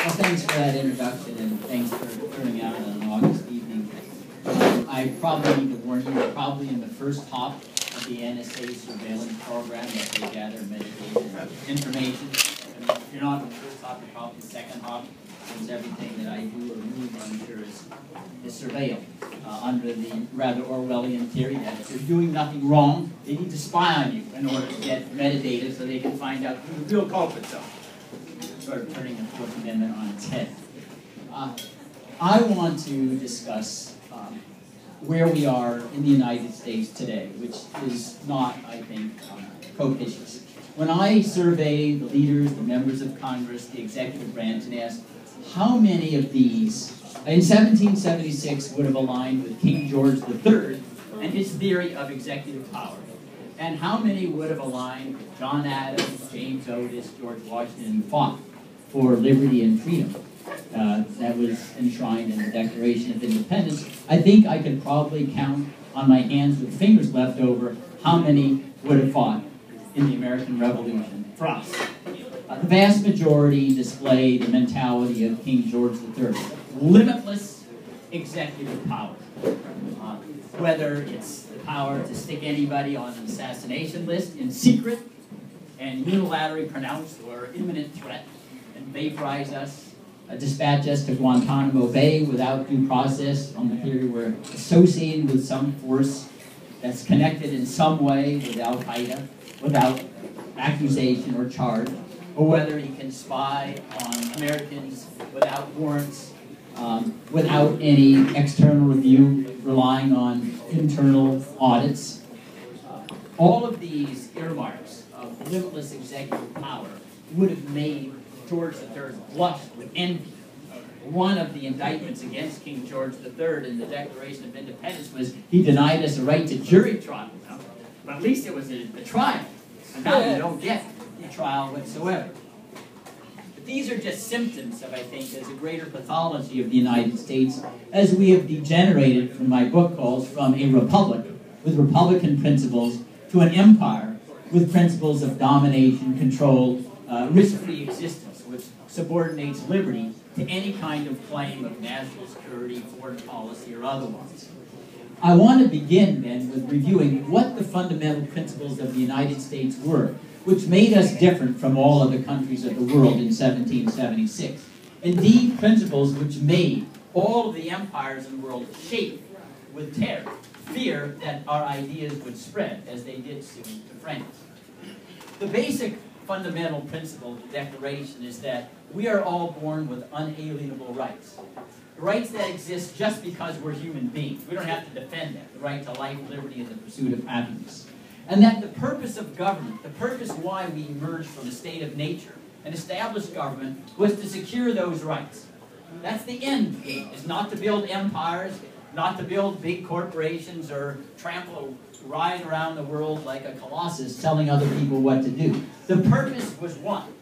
Well, thanks for that introduction, and thanks for turning out on an August evening. I probably need to warn you, we're probably in the first hop of the NSA surveillance program that they gather metadata information. And if you're not in the first hop, you're probably the second hop, since everything that I do or move, I'm sure, is surveilled under the rather Orwellian theory that if you're doing nothing wrong, they need to spy on you in order to get metadata so they can find out who the real culprits are. Sort of turning the Fourth Amendment on its head. I want to discuss where we are in the United States today, which is not, I think, propitious. When I survey the leaders, the members of Congress, the executive branch, and ask how many of these, in 1776, would have aligned with King George III and his theory of executive power, and how many would have aligned with John Adams, James Otis, George Washington, and fought for liberty and freedom that was enshrined in the Declaration of Independence, I think I could probably count on my hands with fingers left over how many would have fought in the American Revolution for us. The vast majority display the mentality of King George III. Limitless executive power. Whether it's the power to stick anybody on an assassination list in secret and unilaterally pronounce or imminent threat and vaporize us, dispatch us to Guantanamo Bay without due process on the theory we're associated with some force that's connected in some way with Al-Qaeda, without accusation or charge, or whether he can spy on Americans without warrants, without any external review, relying on internal audits. All of these earmarks of limitless executive power would have made George III blush with envy. One of the indictments against King George III in the Declaration of Independence was he denied us a right to jury trial. But at least it was a trial. And now you don't get a trial whatsoever. But these are just symptoms of, I think, there's a greater pathology of the United States as we have degenerated, from my book calls, from a republic with Republican principles to an empire with principles of domination, control, risk-free existence, which subordinates liberty to any kind of claim of national security, foreign policy, or otherwise. I want to begin, then, with reviewing what the fundamental principles of the United States were, which made us different from all other countries of the world in 1776. Indeed, principles which made all of the empires in the world shake with terror, fear that our ideas would spread, as they did soon to France. The basic fundamental principle of the Declaration is that we are all born with unalienable rights. Rights that exist just because we're human beings. We don't have to defend that. The right to life, liberty, and the pursuit of happiness. And that the purpose of government, the purpose why we emerged from a state of nature and established government, was to secure those rights. That's the end game. It's not to build empires, not to build big corporations or ride around the world like a colossus telling other people what to do. The purpose was one: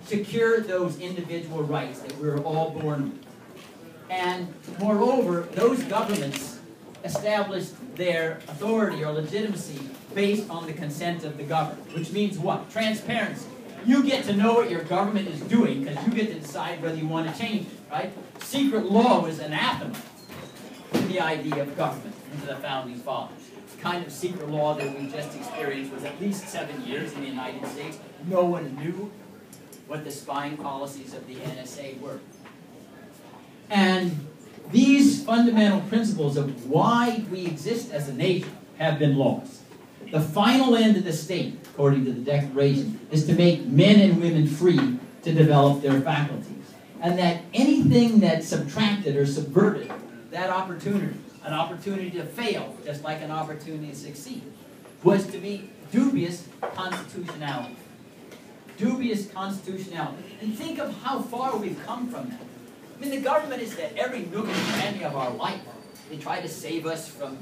secure those individual rights that we were all born with. And moreover, those governments established their authority or legitimacy based on the consent of the governed, which means what? Transparency. You get to know what your government is doing because you get to decide whether you want to change it, right? Secret law was anathema to the idea of government and to the Founding Fathers. The kind of secret law that we just experienced was at least 7 years in the United States. No one knew what the spying policies of the NSA were. And these fundamental principles of why we exist as a nation have been lost. The final end of the state, according to the Declaration, is to make men and women free to develop their faculties. And that anything that subtracted or subverted that opportunity, an opportunity to fail, just like an opportunity to succeed, was to be dubious constitutionality. Dubious constitutionality. And think of how far we've come from that. I mean, the government is at every nook and cranny of our life. They try to save us from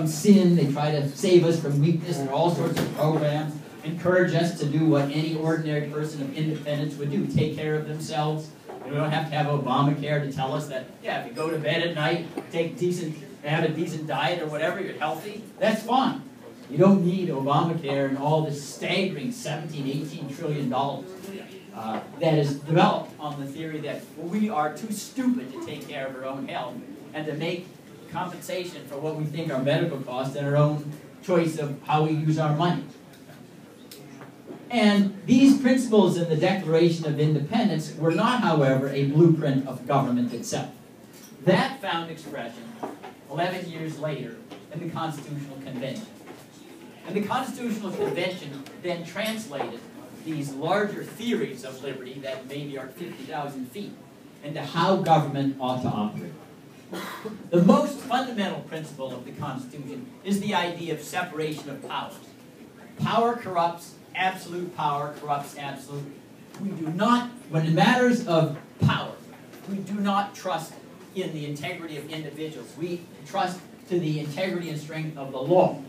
sin. They try to save us from weakness. There are all sorts of programs. Encourage us to do what any ordinary person of independence would do. Take care of themselves. We don't have to have Obamacare to tell us that, yeah, if you go to bed at night, have a decent diet or whatever, you're healthy, that's fine. You don't need Obamacare and all this staggering $17, $18 trillion. that is developed on the theory that we are too stupid to take care of our own health and to make compensation for what we think are medical costs and our own choice of how we use our money. And these principles in the Declaration of Independence were not, however, a blueprint of government itself. That found expression 11 years later in the Constitutional Convention. And the Constitutional Convention then translated these larger theories of liberty that maybe are 50,000 feet into how government ought to operate. The most fundamental principle of the Constitution is the idea of separation of powers. Power corrupts, absolute power corrupts absolute. We do not, when it matters of power, we do not trust in the integrity of individuals. We trust to the integrity and strength of the law.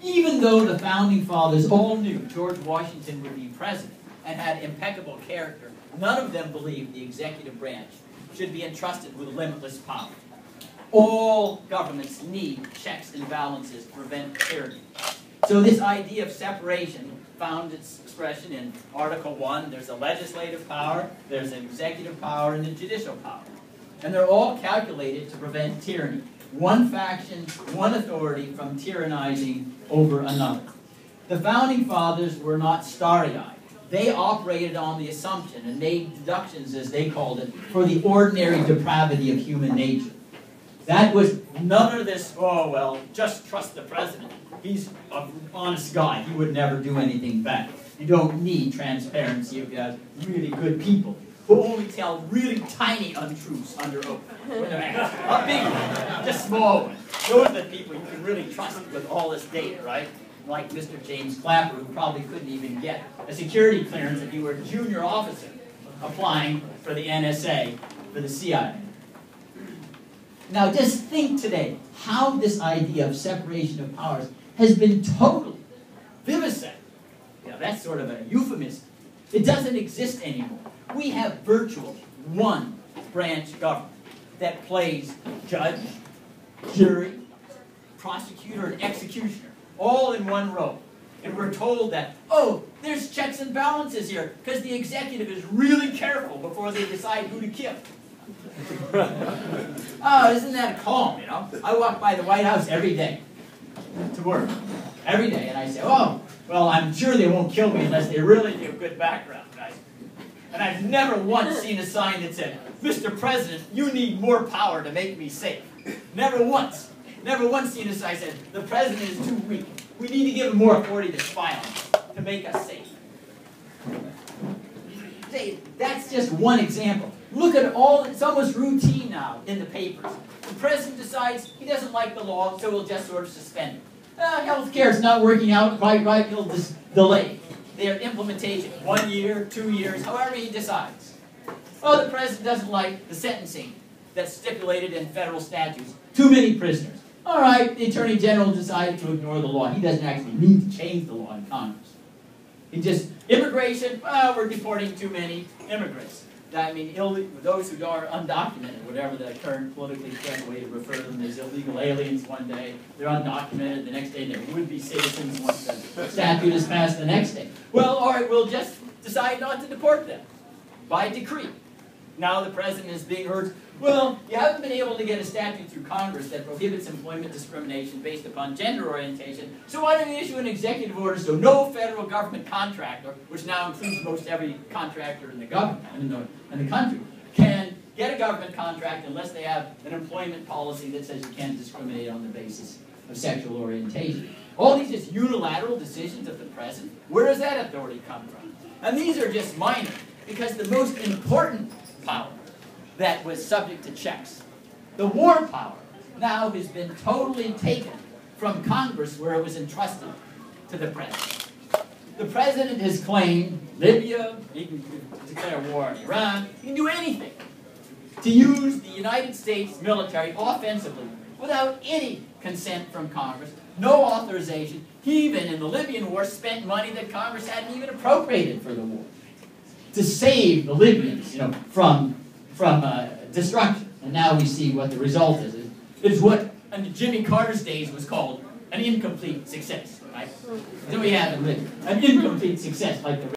Even though the Founding Fathers all knew George Washington would be president and had impeccable character, none of them believed the executive branch should be entrusted with limitless power. All governments need checks and balances to prevent tyranny. So this idea of separation found its expression in Article 1. There's a legislative power, there's an executive power, and a judicial power. And they're all calculated to prevent tyranny. One faction, one authority from tyrannizing over another. The Founding Fathers were not starry-eyed. They operated on the assumption and made deductions, as they called it, for the ordinary depravity of human nature. That was none of this, oh, well, just trust the president. He's an honest guy. He would never do anything bad. You don't need transparency if you have really good people who only tell really tiny untruths under oath. Not big ones, just small ones. Those are the people you can really trust with all this data, right? Like Mr. James Clapper, who probably couldn't even get a security clearance if he were a junior officer applying for the NSA, for the CIA. Now just think today how this idea of separation of powers has been totally vivisected. Yeah, that's sort of a euphemism. It doesn't exist anymore. We have virtually one branch government that plays judge, jury, prosecutor, and executioner, all in one row. And we're told that, oh, there's checks and balances here, because the executive is really careful before they decide who to kill. Oh, isn't that calm, you know? I walk by the White House every day to work, every day, and I say, oh, well, I'm sure they won't kill me unless they really do a good background, guys. And I've never once seen a sign that said, Mr. President, you need more power to make me safe. Never once. Never once seen a sign that said, the president is too weak. We need to give him more authority to spy on us, to make us safe. That's just one example. Look at all, it's almost routine now in the papers. The president decides he doesn't like the law, so we'll just sort of suspend it. Health care is not working out quite right, he'll just delay their implementation. 1 year, 2 years, however he decides. Oh, the president doesn't like the sentencing that's stipulated in federal statutes. Too many prisoners. All right, the Attorney General decided to ignore the law. He doesn't actually need to change the law in Congress. He just, immigration, well, we're deporting too many immigrants. I mean, those who are undocumented, whatever the current politically correct way to refer to them as illegal aliens one day, they're undocumented, the next day they would be citizens once the statute is passed the next day. Well, all right, we'll just decide not to deport them by decree. Now the president is being urged, well, you haven't been able to get a statute through Congress that prohibits employment discrimination based upon gender orientation, so why don't you issue an executive order so no federal government contractor, which now includes most every contractor in the government, in the country, can get a government contract unless they have an employment policy that says you can't discriminate on the basis of sexual orientation. All these just unilateral decisions of the president, where does that authority come from? And these are just minor, because the most important power that was subject to checks, the war power, now has been totally taken from Congress where it was entrusted to the president. The president has claimed Libya, he can declare war on Iran, he can do anything to use the United States military offensively without any consent from Congress, no authorization. He even in the Libyan war spent money that Congress hadn't even appropriated for the war to save the Libyans, from destruction. And now we see what the result is. It's what in Jimmy Carter's days was called an incomplete success, right? So we have in Libya, an incomplete success, like the